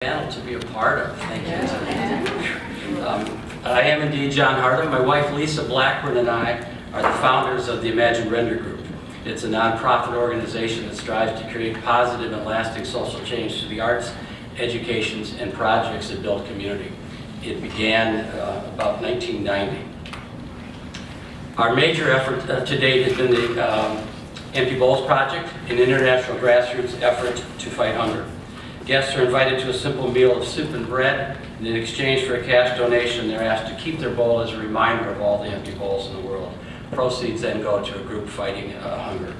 Panel to be a part of. Thank you. I am indeed John Hardam. My wife Lisa Blackburn and I are the founders of the Imagine Render Group. It's a nonprofit organization that strives to create positive and lasting social change through the arts, educations, and projects that build community. It began about 1990. Our major effort to date has been the Empty Bowls Project, an international grassroots effort to fight hunger. Guests are invited to a simple meal of soup and bread, and in exchange for a cash donation, they're asked to keep their bowl as a reminder of all the empty bowls in the world. Proceeds then go to a group fighting hunger.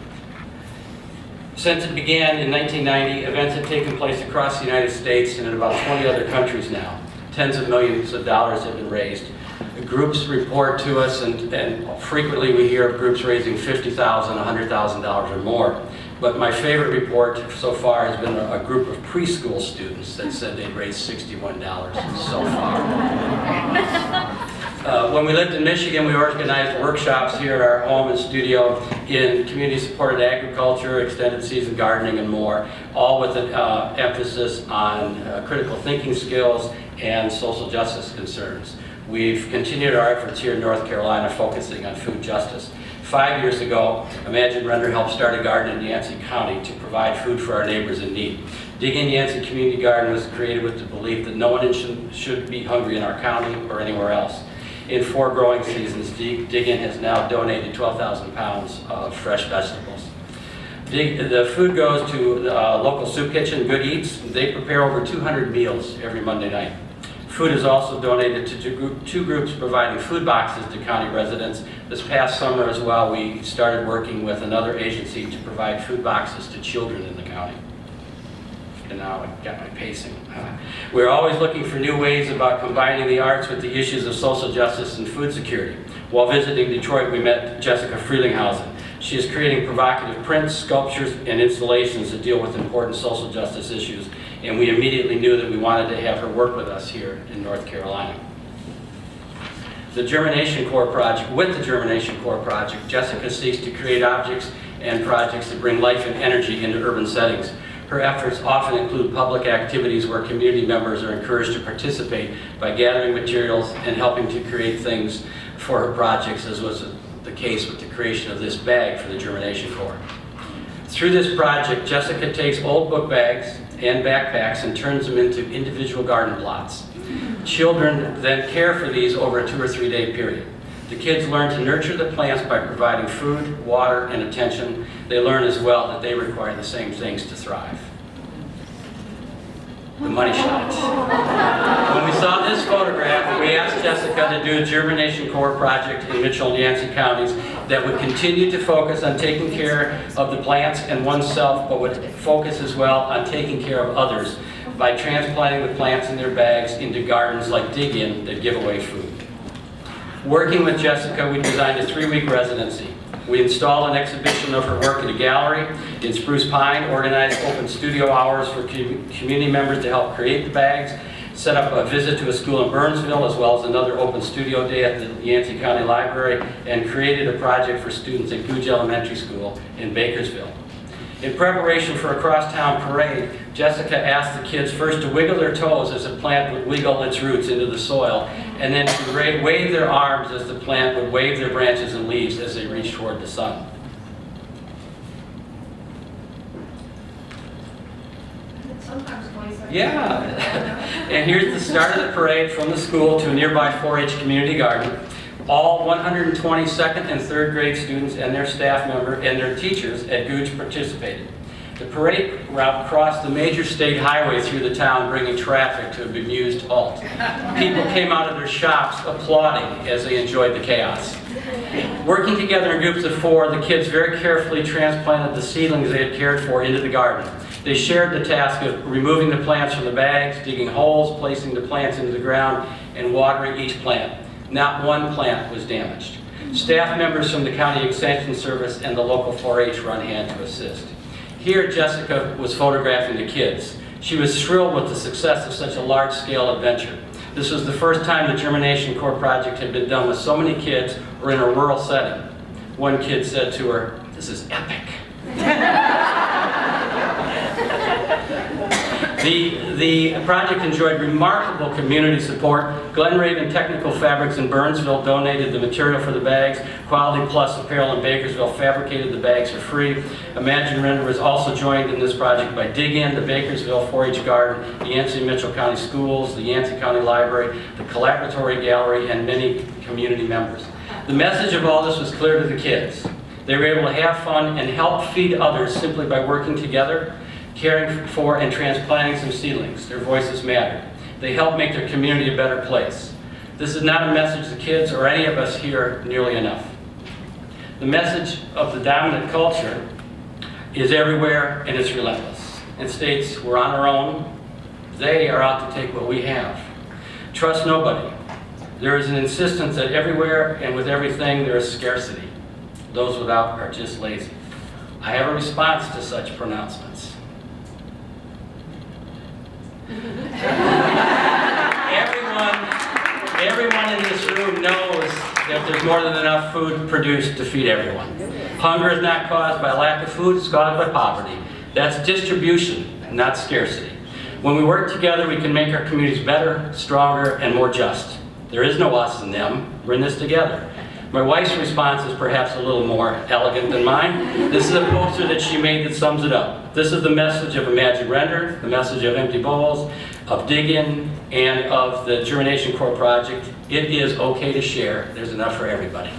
Since it began in 1990, events have taken place across the United States and in about 20 other countries now. Tens of millions of dollars have been raised. Groups report to us, and frequently we hear of groups raising $50,000, $100,000 or more. But my favorite report so far has been a group of preschool students that said they'd raised $61 so far. When we lived in Michigan, we organized workshops here at our home and studio in community-supported agriculture, extended season gardening, and more, all with an emphasis on critical thinking skills and social justice concerns. We've continued our efforts here in North Carolina focusing on food justice. 5 years ago, Imagine Render helped start a garden in Yancey County to provide food for our neighbors in need. Dig In Yancey Community Garden was created with the belief that no one should be hungry in our county or anywhere else. In 4 growing seasons, Dig In has now donated 12,000 pounds of fresh vegetables. The food goes to the local soup kitchen, Good Eats. They prepare over 200 meals every Monday night. Food is also donated to two groups providing food boxes to county residents. This past summer as well, we started working with another agency to provide food boxes to children in the county. And now I've got my pacing. We're always looking for new ways about combining the arts with the issues of social justice and food security. While visiting Detroit, we met Jessica Freelinghausen. She is creating provocative prints, sculptures, and installations that deal with important social justice issues, and we immediately knew that we wanted to have her work with us here in North Carolina. With the Germination Core Project, Jessica seeks to create objects and projects that bring life and energy into urban settings. Her efforts often include public activities where community members are encouraged to participate by gathering materials and helping to create things for her projects, as was the case with the creation of this bag for the Germination Core. Through this project, Jessica takes old book bags and backpacks and turns them into individual garden plots. Children then care for these over a 2 or 3 day period. The kids learn to nurture the plants by providing food, water, and attention. They learn as well that they require the same things to thrive. The money shot. When we saw this photograph, we asked Jessica to do a Germination Core project in Mitchell and Yancey counties that would continue to focus on taking care of the plants and oneself, but would focus as well on taking care of others by transplanting the plants in their bags into gardens like Dig In that give away food. Working with Jessica, we designed a 3-week residency. We installed an exhibition of her work at a gallery in Spruce Pine, organized open studio hours for community members to help create the bags, set up a visit to a school in Burnsville, as well as another open studio day at the Yancey County Library, and created a project for students at Kucha Elementary School in Bakersville. In preparation for a crosstown parade, Jessica asked the kids first to wiggle their toes as the plant would wiggle its roots into the soil, and then to wave their arms as the plant would wave their branches and leaves as they reached toward the sun. Yeah. And here's the start of the parade from the school to a nearby 4-H community garden. All 120 second and third grade students and their staff member and their teachers at Gooch participated. The parade route crossed the major state highway through the town, bringing traffic to a bemused halt. People came out of their shops applauding as they enjoyed the chaos. Working together in groups of 4, the kids very carefully transplanted the seedlings they had cared for into the garden. They shared the task of removing the plants from the bags, digging holes, placing the plants into the ground, and watering each plant. Not one plant was damaged. Staff members from the County Extension Service and the local 4-H were on hand to assist. Here, Jessica was photographing the kids. She was thrilled with the success of such a large-scale adventure. This was the first time the Germination Core project had been done with so many kids or in a rural setting. One kid said to her, "This is epic." The project enjoyed remarkable community support. Glen Raven Technical Fabrics in Burnsville donated the material for the bags. Quality Plus Apparel in Bakersville fabricated the bags for free. Imagine Render was also joined in this project by Dig In, the Bakersville 4-H Garden, the Yancey and Mitchell County Schools, the Yancey County Library, the Collaboratory Gallery, and many community members. The message of all this was clear to the kids. They were able to have fun and help feed others simply by working together, caring for and transplanting some seedlings. Their voices mattered. They helped make their community a better place. This is not a message the kids or any of us hear nearly enough. The message of the dominant culture is everywhere and it's relentless. It states we're on our own. They are out to take what we have. Trust nobody. There is an insistence that everywhere and with everything there is scarcity. Those without are just lazy. I have a response to such pronouncements. Everyone in this room knows that there's more than enough food produced to feed everyone. Hunger is not caused by lack of food, it's caused by poverty. That's distribution, not scarcity. When we work together, we can make our communities better, stronger, and more just. There is no us and them. We're in this together. My wife's response is perhaps a little more elegant than mine. This is a poster that she made that sums it up. This is the message of Imagine Render, the message of Empty Bowls, of Dig In, and of the Germination Corps project. It is okay to share. There's enough for everybody.